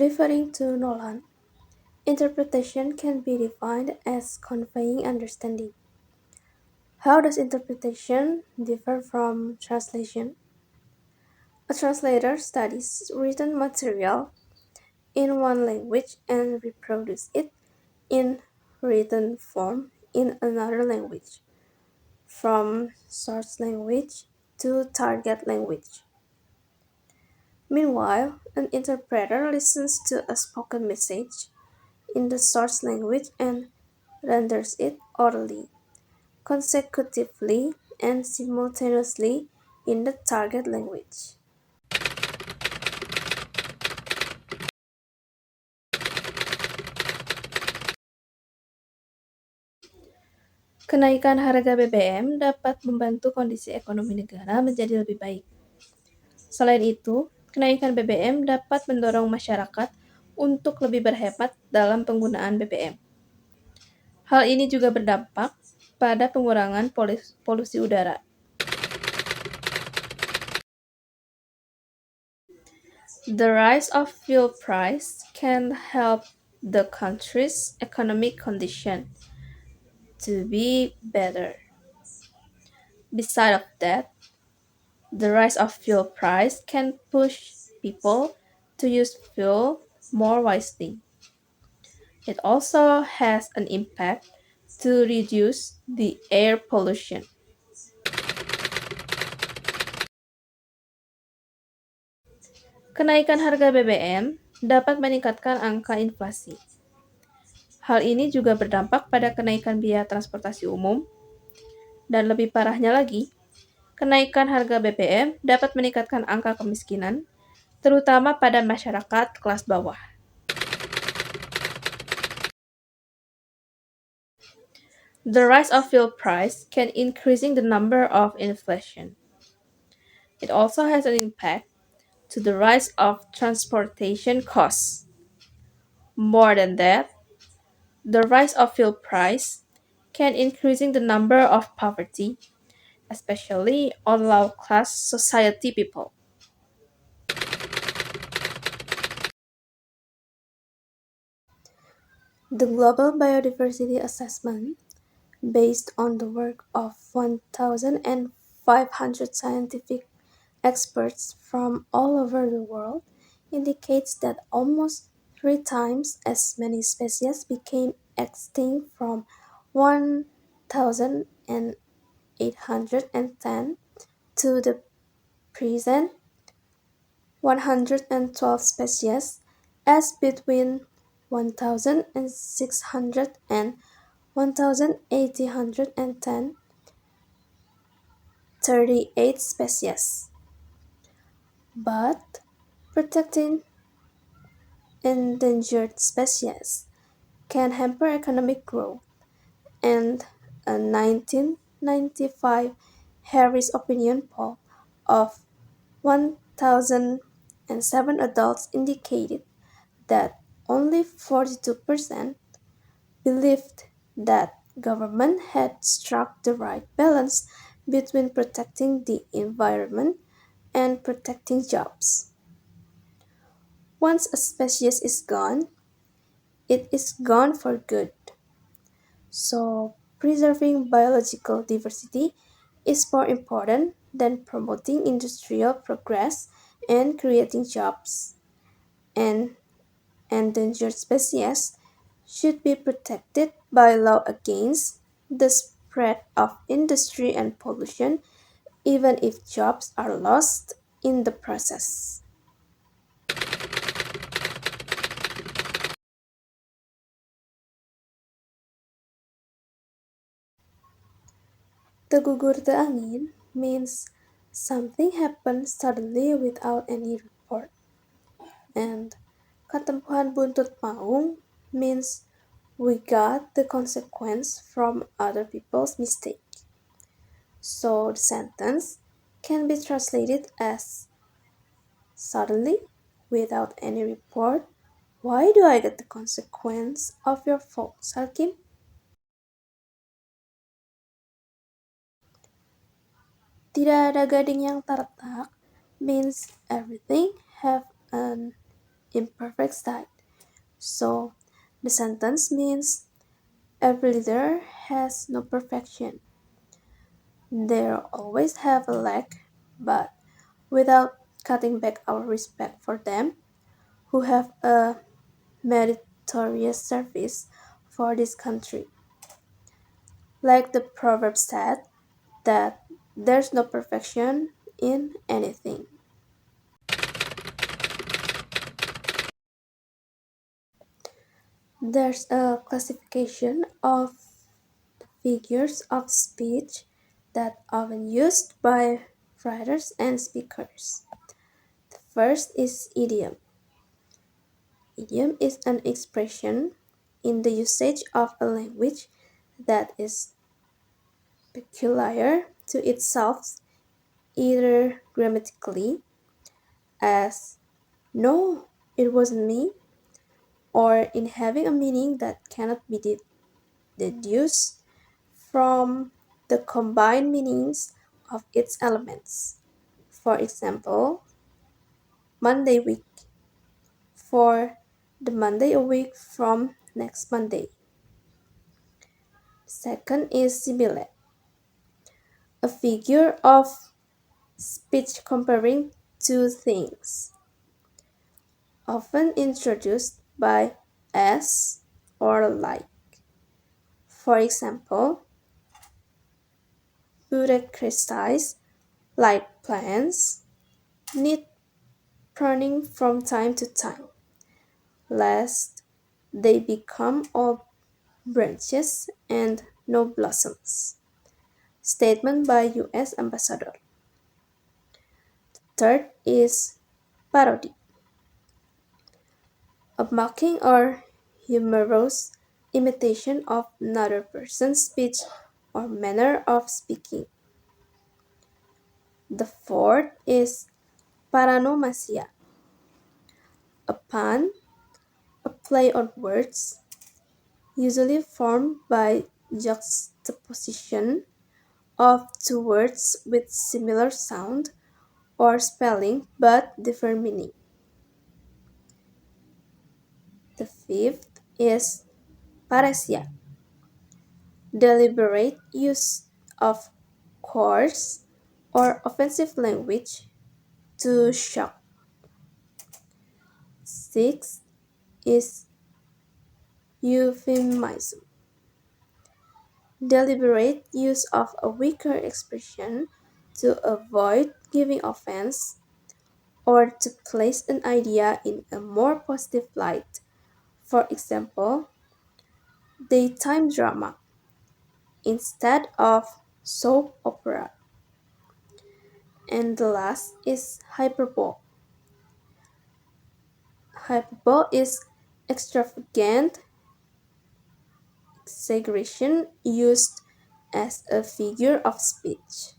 Referring to Nolan, interpretation can be defined as conveying understanding. How does interpretation differ from translation? A translator studies written material in one language and reproduces it in written form in another language, from source language to target language. Meanwhile, an interpreter listens to a spoken message in the source language and renders it orally, consecutively, and simultaneously in the target language. Kenaikan harga BBM dapat membantu kondisi ekonomi negara menjadi lebih baik. Selain itu, kenaikan BBM dapat mendorong masyarakat untuk lebih berhemat dalam penggunaan BBM. Hal ini juga berdampak pada pengurangan polusi udara. The rise of fuel price can help the country's economic condition to be better. Besides of that, the rise of fuel price can push people to use fuel more wisely. It also has an impact to reduce the air pollution. Kenaikan harga BBM dapat meningkatkan angka inflasi. Hal ini juga berdampak pada kenaikan biaya transportasi umum, dan lebih parahnya lagi, kenaikan harga BBM dapat meningkatkan angka kemiskinan, terutama pada masyarakat kelas bawah. The rise of fuel price can increasing the number of inflation. It also has an impact to the rise of transportation costs. More than that, the rise of fuel price can increasing the number of poverty, especially on low-class society people. The Global Biodiversity Assessment, based on the work of 1,500 scientific experts from all over the world, indicates that almost 3 times as many species became extinct from 1,810 to the present 112 species, as between 1,600 and 1,810, 38 species. But protecting endangered species can hamper economic growth, and a 1995 Harris Opinion poll of 1,007 adults indicated that only 42% believed that government had struck the right balance between protecting the environment and protecting jobs. Once a species is gone, it is gone for good. So, preserving biological diversity is more important than promoting industrial progress and creating jobs. And endangered species should be protected by law against the spread of industry and pollution, even if jobs are lost in the process. Tegugur the angin means something happened suddenly without any report. And katempuhan buntut maung means we got the consequence from other people's mistake. So the sentence can be translated as suddenly, without any report, why do I get the consequence of your fault, Salkim? Tidak ada gading yang terletak means everything have an imperfect state. So the sentence means every leader has no perfection. They always have a lack, but without cutting back our respect for them who have a meritorious service for this country. Like the proverb said, that there's no perfection in anything. There's a classification of figures of speech that often used by writers and speakers. The first is idiom. Idiom is an expression in the usage of a language that is peculiar to itself either grammatically as no, it wasn't me, or in having a meaning that cannot be deduced from the combined meanings of its elements. For example, Monday week for the Monday a week from next Monday. Second is simile, a figure of speech comparing two things, often introduced by as or like. For example, bureaucratize like plants need pruning from time to time, lest they become all branches and no blossoms. Statement by US Ambassador. Third is parody, a mocking or humorous imitation of another person's speech or manner of speaking. The fourth is paranomasia, a pun, a play on words, usually formed by juxtaposition of two words with similar sound or spelling but different meaning. The fifth is paresia, deliberate use of coarse or offensive language to shock. Sixth is euphemism, deliberate use of a weaker expression to avoid giving offense or to place an idea in a more positive light. For example, daytime drama instead of soap opera. And the last is hyperbole. Hyperbole is extravagant exaggeration used as a figure of speech.